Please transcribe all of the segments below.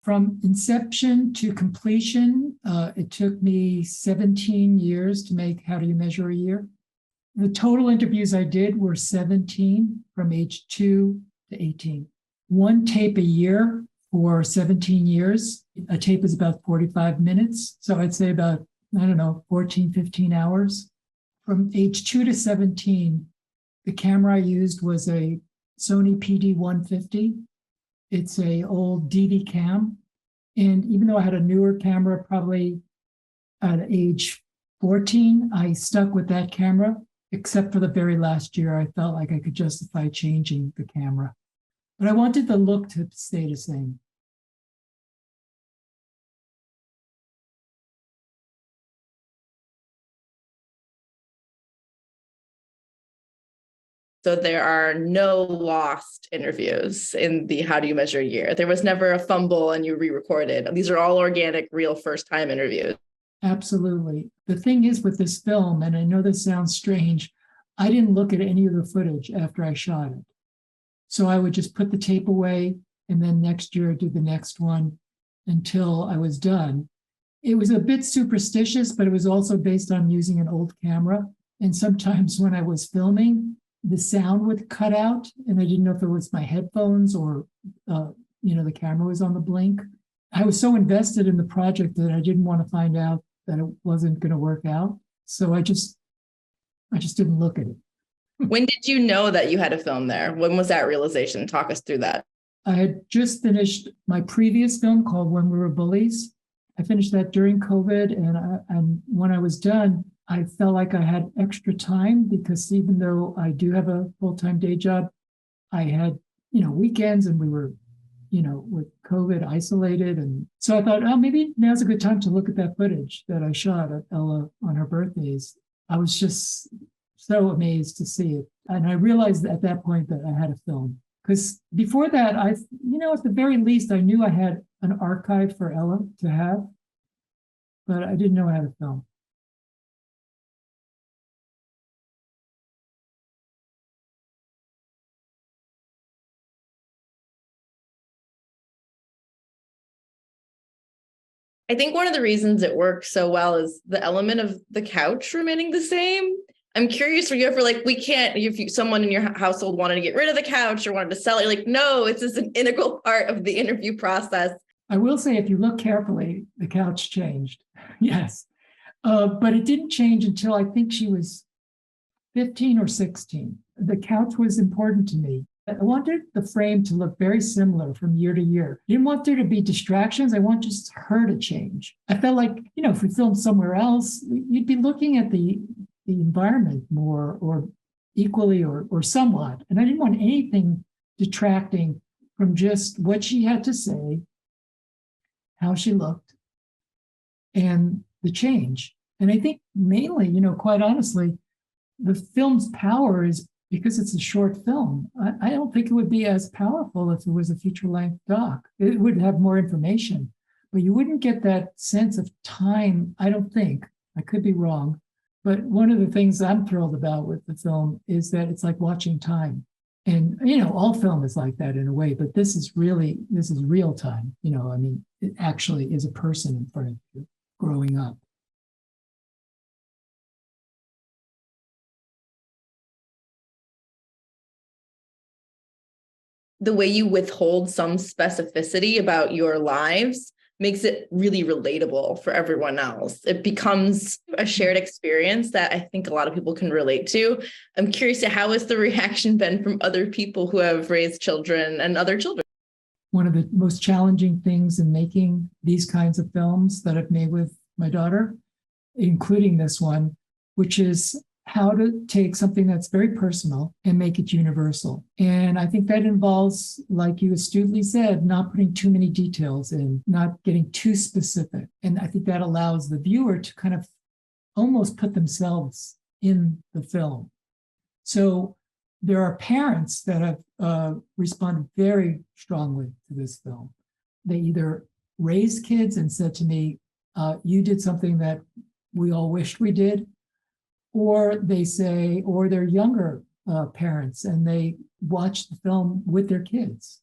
From inception to completion, it took me 17 years to make How Do You Measure a Year? The total interviews I did were 17 from age 2 to 18. One tape a year for 17 years. A tape is about 45 minutes. So I'd say about, 14, 15 hours. From age 2 to 17, the camera I used was a Sony PD-150. It's a old DD cam. And even though I had a newer camera, probably at age 14, I stuck with that camera, except for the very last year. I felt like I could justify changing the camera. But I wanted the look to stay the same. So there are no lost interviews in the How Do You Measure a Year? There was never a fumble and you re-recorded. These are all organic, real first-time interviews. Absolutely. The thing is with this film, and I know this sounds strange, I didn't look at any of the footage after I shot it. So I would just put the tape away and then next year do the next one until I was done. It was a bit superstitious, but it was also based on using an old camera. And sometimes when I was filming, the sound would cut out and I didn't know if it was my headphones or, the camera was on the blink. I was so invested in the project that I didn't want to find out that it wasn't going to work out. So I just didn't look at it. When did you know that you had a film there? When was that realization? Talk us through that. I had just finished my previous film called When We Were Bullies. I finished that during COVID. And when I was done, I felt like I had extra time because even though I do have a full-time day job, I had, weekends and we were, with COVID isolated. And so I thought, maybe now's a good time to look at that footage that I shot at Ella on her birthdays. I was just so amazed to see it. And I realized at that point that I had a film. Because before that, at the very least, I knew I had an archive for Ella to have, but I didn't know I had a film. I think one of the reasons it works so well is the element of the couch remaining the same. I'm curious, were you ever like, if someone in your household wanted to get rid of the couch or wanted to sell it, you're like, no, it's just an integral part of the interview process. I will say, if you look carefully, the couch changed. Yes. But it didn't change until I think she was 15 or 16. The couch was important to me. I wanted the frame to look very similar from year to year. I didn't want there to be distractions. I want just her to change. I felt like, if we filmed somewhere else, you'd be looking at the environment more or equally or somewhat. And I didn't want anything detracting from just what she had to say, how she looked, and the change. And I think mainly, quite honestly, the film's power is because it's a short film. I don't think it would be as powerful if it was a feature-length doc. It would have more information, but you wouldn't get that sense of time, I don't think. I could be wrong. But one of the things I'm thrilled about with the film is that it's like watching time. And, all film is like that in a way, but this is real time. It actually is a person in front of you growing up. The way you withhold some specificity about your lives makes it really relatable for everyone else. It becomes a shared experience that I think a lot of people can relate to. I'm curious to how has the reaction been from other people who have raised children and other children? One of the most challenging things in making these kinds of films that I've made with my daughter, including this one, which is how to take something that's very personal and make it universal. And I think that involves, like you astutely said, not putting too many details in, not getting too specific. And I think that allows the viewer to kind of almost put themselves in the film. So there are parents that have responded very strongly to this film. They either raised kids and said to me, you did something that we all wished we did, or they say, or they're younger parents and they watch the film with their kids.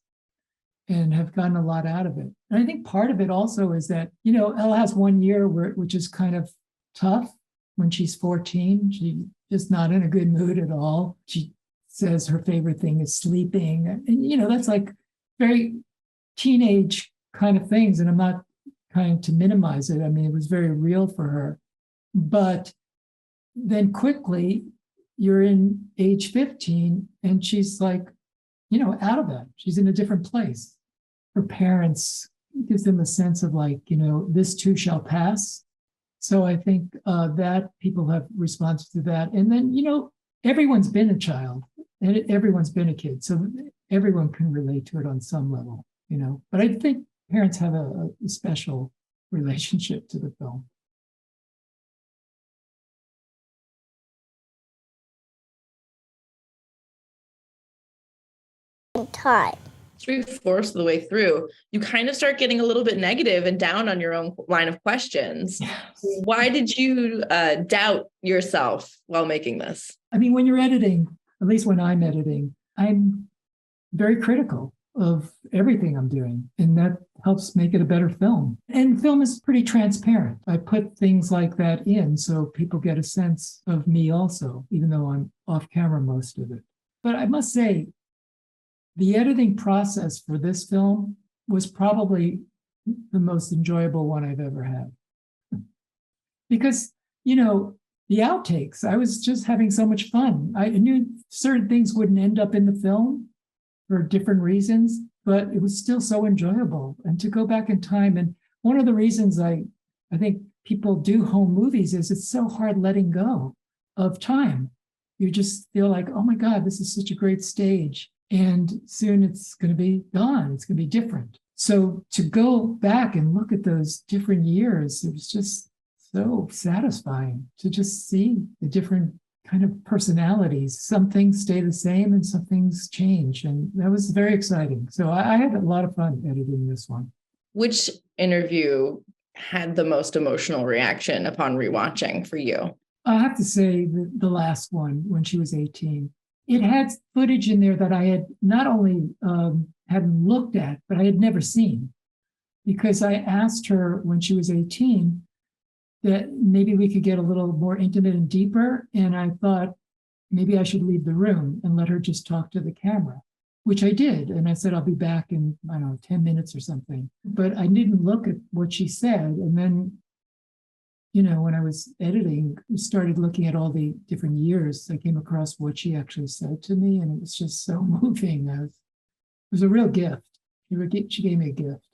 and have gotten a lot out of it. And I think part of it also is that, Elle has 1 year which is kind of tough when she's 14. She's just not in a good mood at all. She says her favorite thing is sleeping. And, that's like very teenage kind of things. And I'm not trying to minimize it. I mean, it was very real for her. But then quickly, you're in age 15, and she's like, out of that. She's in a different place. Her parents gives them a sense of like, this too shall pass. So I think that people have response to that. And then, everyone's been a child and everyone's been a kid. So everyone can relate to it on some level, But I think parents have a special relationship to the film. Time. 3/4 of the way through, you kind of start getting a little bit negative and down on your own line of questions. Yes. Why did you doubt yourself while making this? I mean, when you're editing, at least when I'm editing, I'm very critical of everything I'm doing, and that helps make it a better film. And film is pretty transparent. I put things like that in so people get a sense of me also, even though I'm off camera most of it. But I must say, the editing process for this film was probably the most enjoyable one I've ever had. Because, the outtakes, I was just having so much fun. I knew certain things wouldn't end up in the film for different reasons, but it was still so enjoyable. And to go back in time, and one of the reasons I think people do home movies is it's so hard letting go of time. You just feel like, oh my God, this is such a great stage. And soon it's going to be gone. It's going to be different. So to go back and look at those different years, it was just so satisfying to just see the different kind of personalities. Some things stay the same and some things change. And that was very exciting. So I had a lot of fun editing this one. Which interview had the most emotional reaction upon rewatching for you? I have to say the last one, when she was 18. It had footage in there that I had not only hadn't looked at, but I had never seen. Because I asked her when she was 18 that maybe we could get a little more intimate and deeper. And I thought maybe I should leave the room and let her just talk to the camera, which I did. And I said, I'll be back in, 10 minutes or something. But I didn't look at what she said. And then, when I was editing, I started looking at all the different years. I came across what she actually said to me, and it was just so moving. It was a real gift. She gave me a gift.